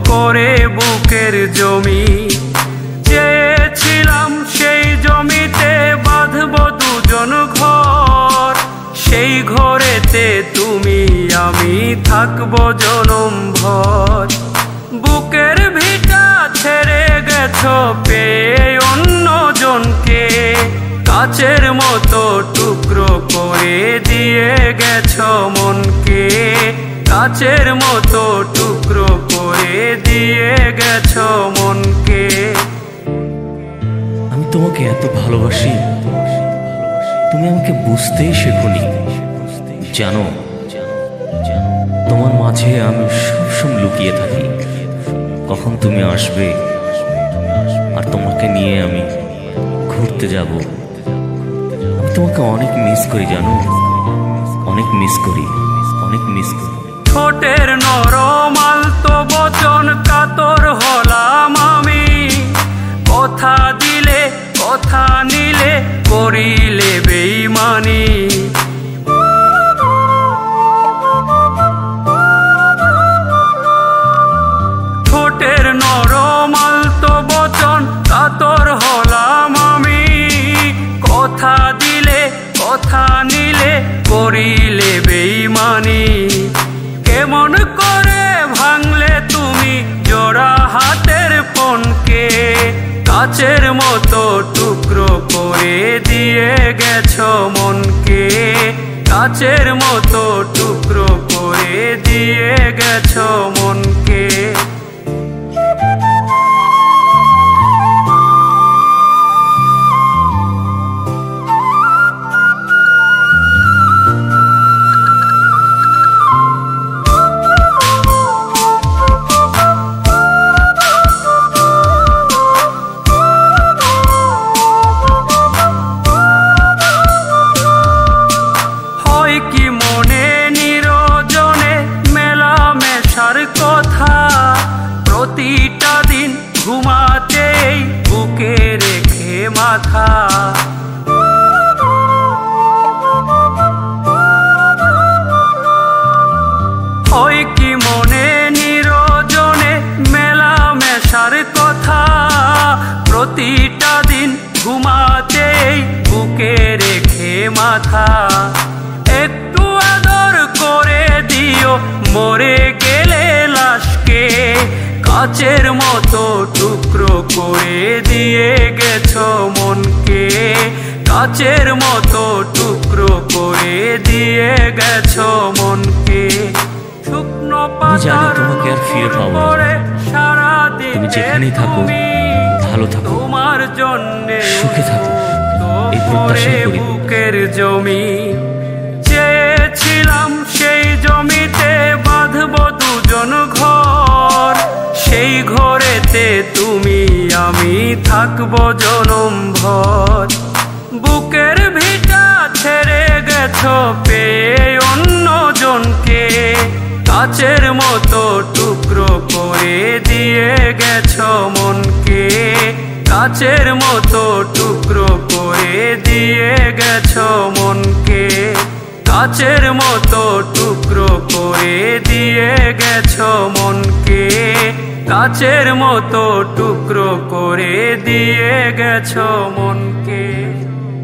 করে বুকের জমি। চেয়েছিলাম সেই জমিতে বাঁধব দুজন ঘর, সেই ঘরেতে তুমি আমি থাকবো জনম ভর। বুকের ভিটা ছেড়ে গেছো পেয়ে অন্য জনকে, কাচের মতো টুকরো করে দিয়ে গেছো মনকে, কাচের মতো টুকরো করে দিয়ে গেছো মনকে। আমি তোমাকে এত ভালোবাসি, তুমি আমাকে বুঝতেই শেখোনি। জানো, তোমার মাঝে আমি সবসময় লুকিয়ে থাকি, কখন তুমি আসবে আর তোমাকে নিয়ে আমি ঘুরতে যাব। আমি তোমাকে অনেক মিস করি, জানো, অনেক মিস করি, অনেক মিস করি। ঠোঁটের নরম আলতো বচন কাতর হলাম আমি, কথা দিলে কথা নিলে করিলে বেইমানি। ঠোঁটের নরম আলতো বচন কাতর হলাম আমি, কথা দিলে কথা নিলে করিলে বেইমানি। কেমন করে ভাঙলে তুমি জোড়া হাতের পণকে, কাচের মতো টুকরো করে দিয়ে গেছো মনকে, কাচের মতো টুকরো করে দিয়ে গেছো মনকে। কি মনে নিরজনে মেলামেশার কথা, প্রতিটা দিন ঘুমাতেই বুকে রেখে মাথা। হয় কি মনে নিরজনে মেলামেশার কথা, প্রতিটা দিন ঘুমাতেই বুকে রেখে মাথা। একটু আদর করে দিও মরে গেলে লাশকে, কাচের মতো টুকরো করে দিয়ে গেছো মনকে, কাচের মতো টুকরো করে দিয়ে গেছো মনকে। শুকনো পাতার পরে সারা দিন তুমি যেখানেই থাকো ভালো থাকো, তোমার জন্যে সুখে থাকো, এই প্রত্যাশাই করি। বুকের জমি চেয়েছিলাম সেই জমিতে বাঁধব দুজন ঘর, সেই ঘরেতে তুমি আমি থাকবো জনম ভর। বুকের ভিটা ছেড়ে গেছো পেয়ে অন্য জনকে, কাচের মতো টুকরো করে দিয়ে গেছো মনকে, কাচের মতো টুকরো করে দিয়ে গেছো মনকে, কাচের মতো টুকরো করে দিয়ে গেছো মনকে, কাচের মতো টুকরো করে দিয়ে গেছো মনকে।